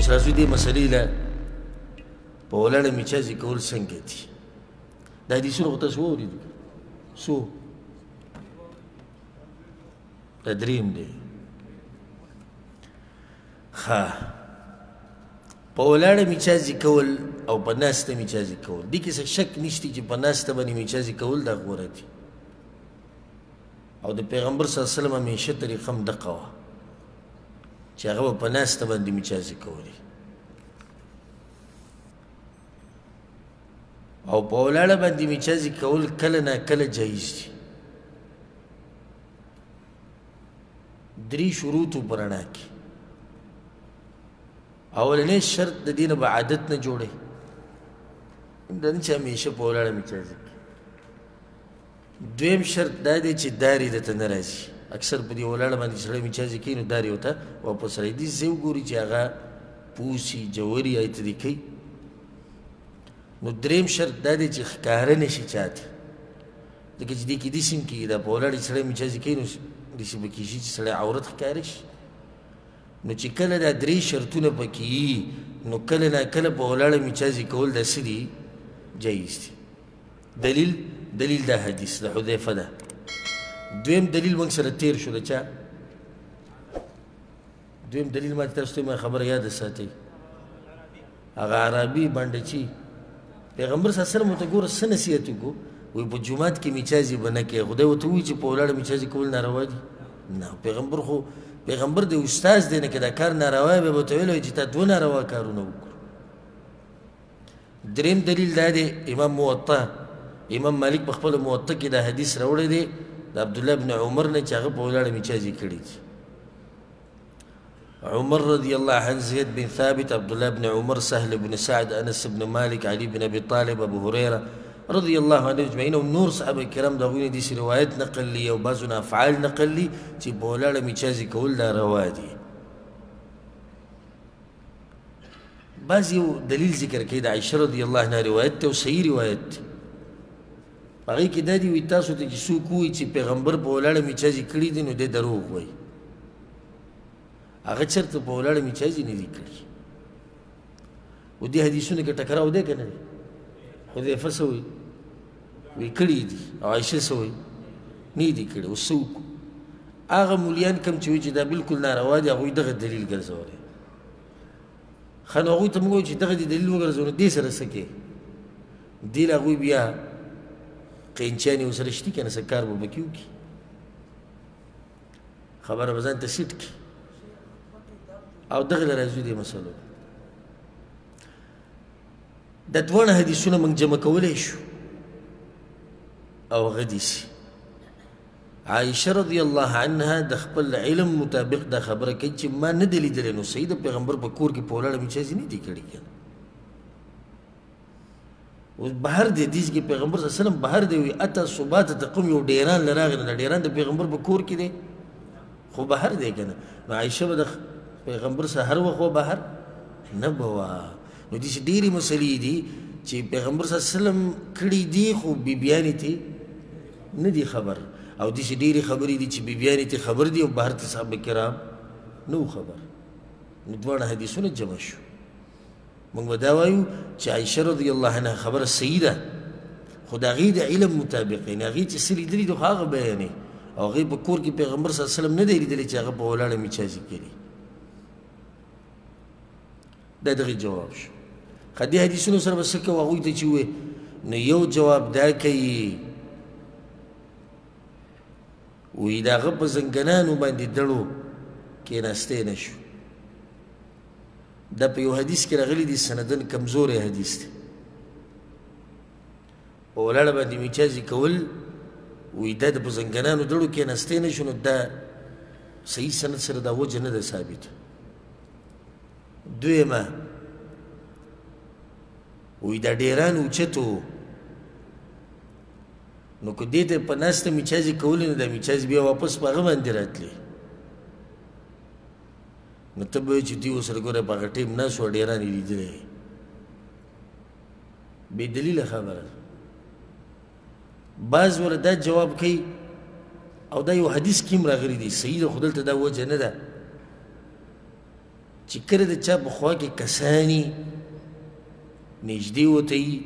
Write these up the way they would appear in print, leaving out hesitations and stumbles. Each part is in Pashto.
اوس راځو دې مسلې له په ولاړه میچازي کول څنګه دي دا حدیثونه خو تاسو واورېدل څو دا درېیم دی ښه په ولاړه میچازي کول او په ناسته میچازي کول دې کې څه شک نشته چې په ناسته باندې میچازي کول دا غوره دي او د پیغمبر صلی الله علیه وسلم همیشه طریقه هم دقه وه چې هغه به په ناسته باندې میچازي کولې او په ولاړه باندې میچازي کول کله ناکله جایز دي درې شروطو په رڼا کې اولنی شرط د دې نه به عادت نه جوړی دا نه چې همیشه په ولاړه میچازي کوي دویم شرط دا دی چې داري درته نه راځي اکثر په دې ولاړه باندې سړی میچازي کوي نو داري ورته واپس راځي داسې ځای وګوري چې هغه پوسي جوړي ایتدي کوي نو دریم شرط دا دی چې ښکاره نه شي چاته ځکه چې دې کې داسې هم کېږي دا په ولاړې سړی میچازي کوي نو داسې به کېږي چې سړی عورت ښکاره شي نو چې کله دا درې شرطونه پکې وي نو کله ناکله په ولاړه میچازي کول دا څه دي جایز دي دلیل دا حدیث د حذیفه ده دویم دلیل موږ سره تیر شو د چا دویم دلیل ما تاسو ته ما خبره یاد ساتئ هغه عربي باندې چې پیغمبر صلی الله علیه وسلم ته ګوره څه نصیحت وکړو وایي په جومات کې میچازي به نه کوې خدای ورته وایي چې په ولاړه میچازي کول ناروا دي نه پیغمبر د استاد دی نه که دا کار ناروا وي به ورته ویلی وایي چې تا دوه ناروا کارونه وکړو دریم دلیل دا دی امام مالک په خپله موطا کې دا حدیث راوړی دی د عبدالله بن عمر نه چې هغه په ولاړه میچازي کړي دي عمر رضی الله عنه زید بن ثابت عبدالله بن عمر سهل بن سعد انس بن مالک علي بن ابي طالب ابو هريره رضی الله عنه اجمعین او نور صحابه کرام د هغوی نه داسې روایت نقل لي او بعضو نه افعال نقل لي چې په ولاړه میچازي کول دا روا دي بعض یو دلیل ذکر کوي د عایشه رضی الله عنها روایت دی او صحیح روایت دی هغې کې دا دي وایي تاسو ته چې څوک ووایي چې پیغمبر په ولاړه میچازي کړي دي نو دی دروغ وایي هغه چېرته په ولاړه میچازي نه دي کړي و دې حدیثونو کې ټکراو دی که نه دی حذیفه څه وایي وایي کړي دي او عایشه څه وایي نه دي کړي اوس څه وکړو هغه مولیان کوم چې وایي چې دا بلکل ناروا دي هغوی دغه دلیل ګرځولی ښه نو هغوی ته موږ وایو چې دغه دې دلیل وګرځو نو دې سره څه کوې دې له هغوی بیا قینچیانې ورسره شتي که نه څه کار به پکې وکړي خبره به ځان ته سیټ کړي او دغه له راځو دې مسلو دا دواړه حدیثونه موږ جمع کولی شو او هغه داسې عایشه رضی الله عنها د خپل علم مطابق دا خبره کوي چې ما نه دی لیدلی نو صحیح د پیغمبر په کور کې په ولاړه میچازي نه دي کړي که نه اوس بهر دی حدیث کې پیغمبر صلی الله علیه وسلم بهر دی وي اته صبات تقوم یو ډیران له راغلی نه ډیران د پیغمبر په کور کې دی خو بهر دی که نه نو عایشه به د پیغمبر سره هر وخت و بهر نه به وه نو داسې ډېرې مسلې دي چې پیغمبر صلی الله علیه وسلم کړي دي خو بیبیانې ترې نه دي خبر او داسې ډېرې خبرې دي چې بیبیانې ترې خبر دي او بهر ته صحابه کرام نه و خبر نو دواړه حدیثونه جمع شو موږ به دا وایو چې عایشه رضی الله عنها خبره صحیح ده خو د هغې د علم مطابق یعنې هغې چې څه لیدلي دي خو هغه بیانې او هغې په کور کې پیغمبر صلی الله علیه وسلم نه دی لیدلی چې هغه په ولاړه میچازي کړي دا دغې جواب شو ښه دې حدیثونو سره به څه کوو هغوی ته چې ووایې نو یو جواب دا کوي وایي د هغه په زنګنانو باندې دړو کېناستی نه شو دا په یو حدیث کې راغلی دی سندن کمزوری حدیث دی په ولاړه باندې میچازي کول وایي دا د په زنګنانو دړو کېناستی نه شو نو دا صحیح سند سره دا وجه نه ده ثابته دویمه وایي دا ډیران اوچت و نو که دې ته په ناسته میچازي کولې نو دا میچازي بیا واپس په هغه باندې راتلې نو ته به وایې چې دوی ورسره ګوره په هغه ټیم ناست وه ډیران یې لیدلی بې دلیله خبره بعض وله دا جواب کوي او دا یو حدیث کې هم راغلی دی صحیح ده خو دلته دا وجه نه ده چې کله د چا په خوا کې کساني نږدې ورته وي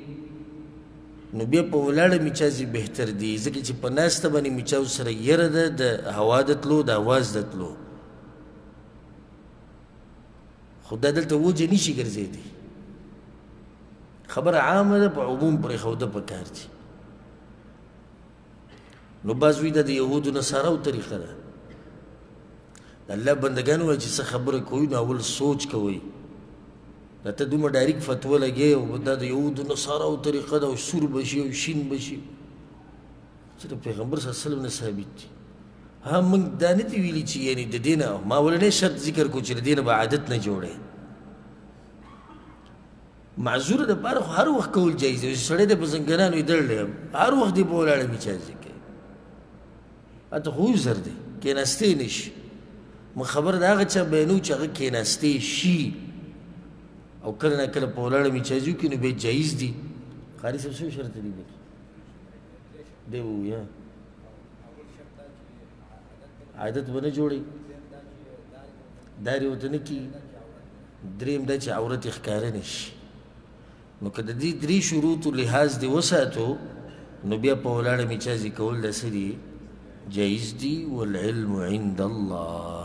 نو بیا په ولاړه میچازي بهتر دي ځکه چې په ناسته باندې میچاو سره یره ده د هوا د تلو د اواز د تلو خو دا دلته وجه نشي ګرځېدی خبره عامه ده په عموم پرېښوده پکار دي نو بعض وایي دا د یهودو نصاراو طریقه ده د الله بندګان وایي چې څه خبره کوي نو اول سوچ کوئ دا ته دومره ډایرکټ فتوه لګې او دا د یهودو نصاراو طریقه ده او سور به شي او شین به شي چې د پیغمبر صلی الله علیه وسلم نه ثابت دي ها موږ دا نه دي ویلي چې یعنې د دې نه ما ولنی شرط ذکر کو چې د دې نه به عادت نه جوړی معذوره دپاره خو هر وخت کول جایز دی سړی دی په زنګنانو یې دړلی هر وخت دی په ولاړه میچازي کوي هلته خو عذر دی کېناستی نه شي موږ خبره د هغه چا بیانو چې هغه کېناستی شي او کله نه کله په ولاړه میچازي وکړي نو بیا جایز دي قاري صاحب څه شرط دی دی ووایه عادت به نه جوړي دا دې ورته نه کي دریم دا چې عورت یې ښکاره نه شي نو که د دې درې شروطو لحاظ دې وساتو نو بیا په ولاړه میچازي کول دا څه دي جایز دي والعلم عند الله